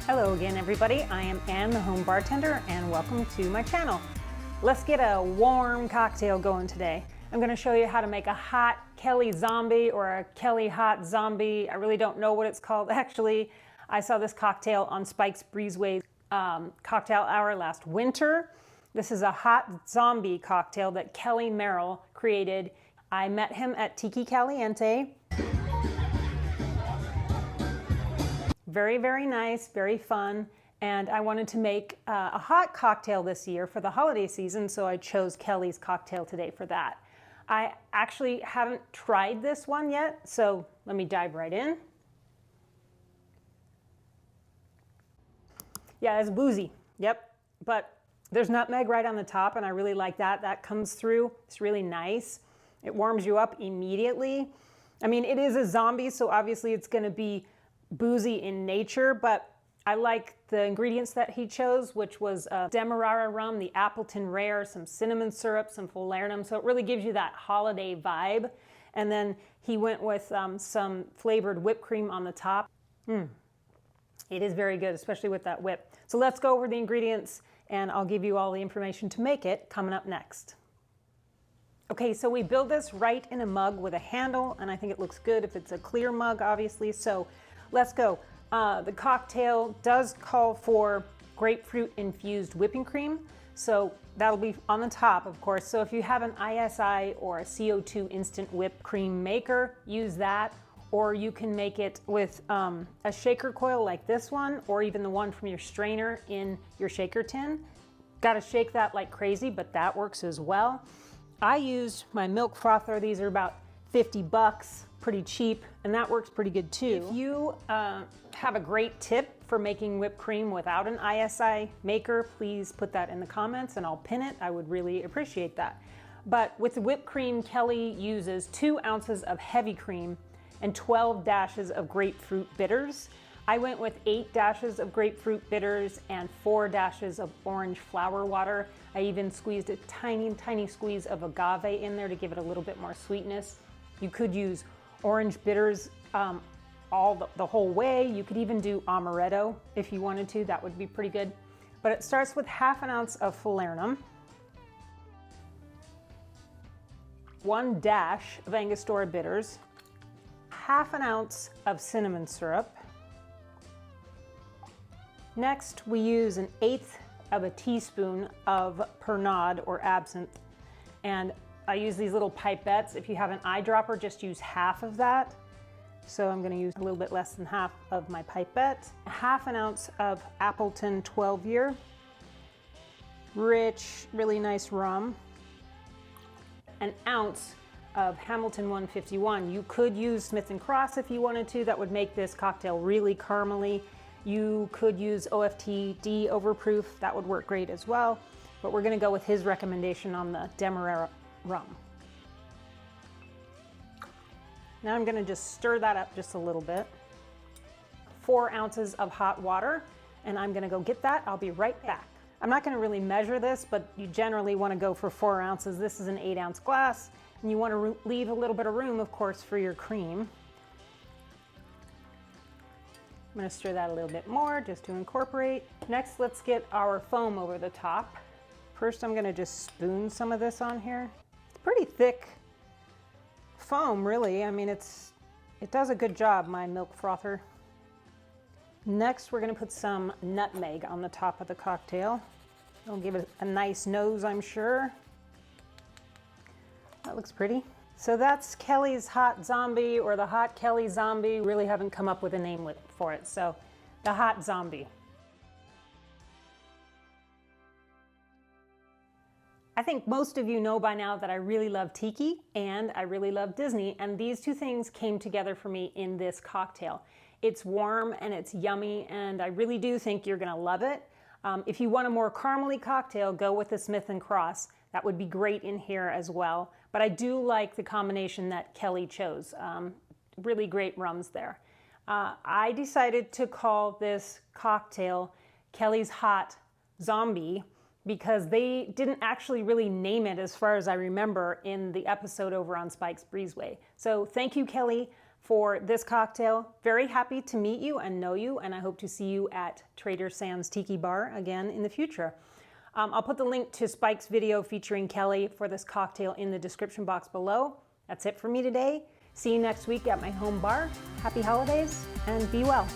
Hello again, everybody. I am Ann, the home bartender, and welcome to my channel. Let's get a warm cocktail going today. I'm going to show you how to make a hot Kelly zombie or a Kelly hot zombie. I really don't know what it's called. Actually, I saw this cocktail on Spike's Breezeway's cocktail hour last winter. This is a hot zombie cocktail that Kelly Merrell created. I met him at Tiki Caliente. Very, very nice, very fun. And I wanted to make a hot cocktail this year for the holiday season, so I chose Kelly's cocktail today for that. I actually haven't tried this one yet, so let me dive right in. Yeah, it's boozy, yep. But there's nutmeg right on the top, and I really like that. That comes through, it's really nice. It warms you up immediately. I mean, it is a zombie, so obviously it's gonna be boozy in nature, but I like the ingredients that he chose, which was Demerara Rum, the Appleton Rare, some cinnamon syrup, some Falernum, so it really gives you that holiday vibe. And then he went with some flavored whipped cream on the top. It is very good, especially with that whip. So let's go over the ingredients, and I'll give you all the information to make it coming up next. Okay, so we build this right in a mug with a handle, and I think it looks good if it's a clear mug, obviously. So let's go. The cocktail does call for grapefruit infused whipping cream, so that'll be on the top, of course. So if you have an ISI or a CO2 instant whipped cream maker, use that, or you can make it with a shaker coil like this one, or even the one from your strainer in your shaker tin. Got to shake that like crazy, but that works as well. I used my milk frother. These are about 50 bucks. Pretty cheap, and that works pretty good too. If you have a great tip for making whipped cream without an ISI maker, please put that in the comments and I'll pin it. I would really appreciate that. But with the whipped cream, Kelly uses 2 ounces of heavy cream and 12 dashes of grapefruit bitters. I went with 8 dashes of grapefruit bitters and 4 dashes of orange flower water. I even squeezed a tiny, tiny squeeze of agave in there to give it a little bit more sweetness. You could use orange bitters the whole way. You could even do amaretto if you wanted to. That would be pretty good. But it starts with ½ ounce of Falernum, 1 dash of Angostura bitters, ½ ounce of cinnamon syrup. Next, we use 1/8 of a teaspoon of Pernod or Absinthe, and I use these little pipettes. If you have an eyedropper, just use half of that. So I'm gonna use a little bit less than half of my pipette. ½ ounce of Appleton 12-year. Rich, really nice rum. 1 ounce of Hamilton 151. You could use Smith & Cross if you wanted to. That would make this cocktail really caramely. You could use OFTD overproof. That would work great as well. But we're gonna go with his recommendation on the Demerara Rum. Now I'm going to just stir that up just a little bit. 4 ounces of hot water, and I'm going to go get that. I'll be right back. I'm not going to really measure this, but you generally want to go for 4 ounces. This is an 8-ounce glass, and you want to leave a little bit of room, of course, for your cream. I'm going to stir that a little bit more just to incorporate. Next, let's get our foam over the top. First, I'm going to just spoon some of this on here. Pretty thick foam, really. I mean, it does a good job, my milk frother. Next, we're going to put some nutmeg on the top of the cocktail. It'll give it a nice nose, I'm sure. That looks pretty. So that's Kelly's Hot Zombie, or the Hot Kelly Zombie. Really haven't come up with a name for it, so the Hot Zombie. I think most of you know by now that I really love Tiki and I really love Disney, and these two things came together for me in this cocktail. It's warm and it's yummy, and I really do think you're gonna love it. If you want a more caramely cocktail, go with the Smith & Cross. That would be great in here as well. But I do like the combination that Kelly chose. Really great rums there. I decided to call this cocktail Kelly's Hot Zombie because they didn't actually really name it, as far as I remember, in the episode over on Spike's Breezeway. So thank you, Kelly, for this cocktail. Very happy to meet you and know you, and I hope to see you at Trader Sam's Tiki Bar again in the future. I'll put the link to Spike's video featuring Kelly for this cocktail in the description box below. That's it for me today. See you next week at my home bar. Happy holidays and be well.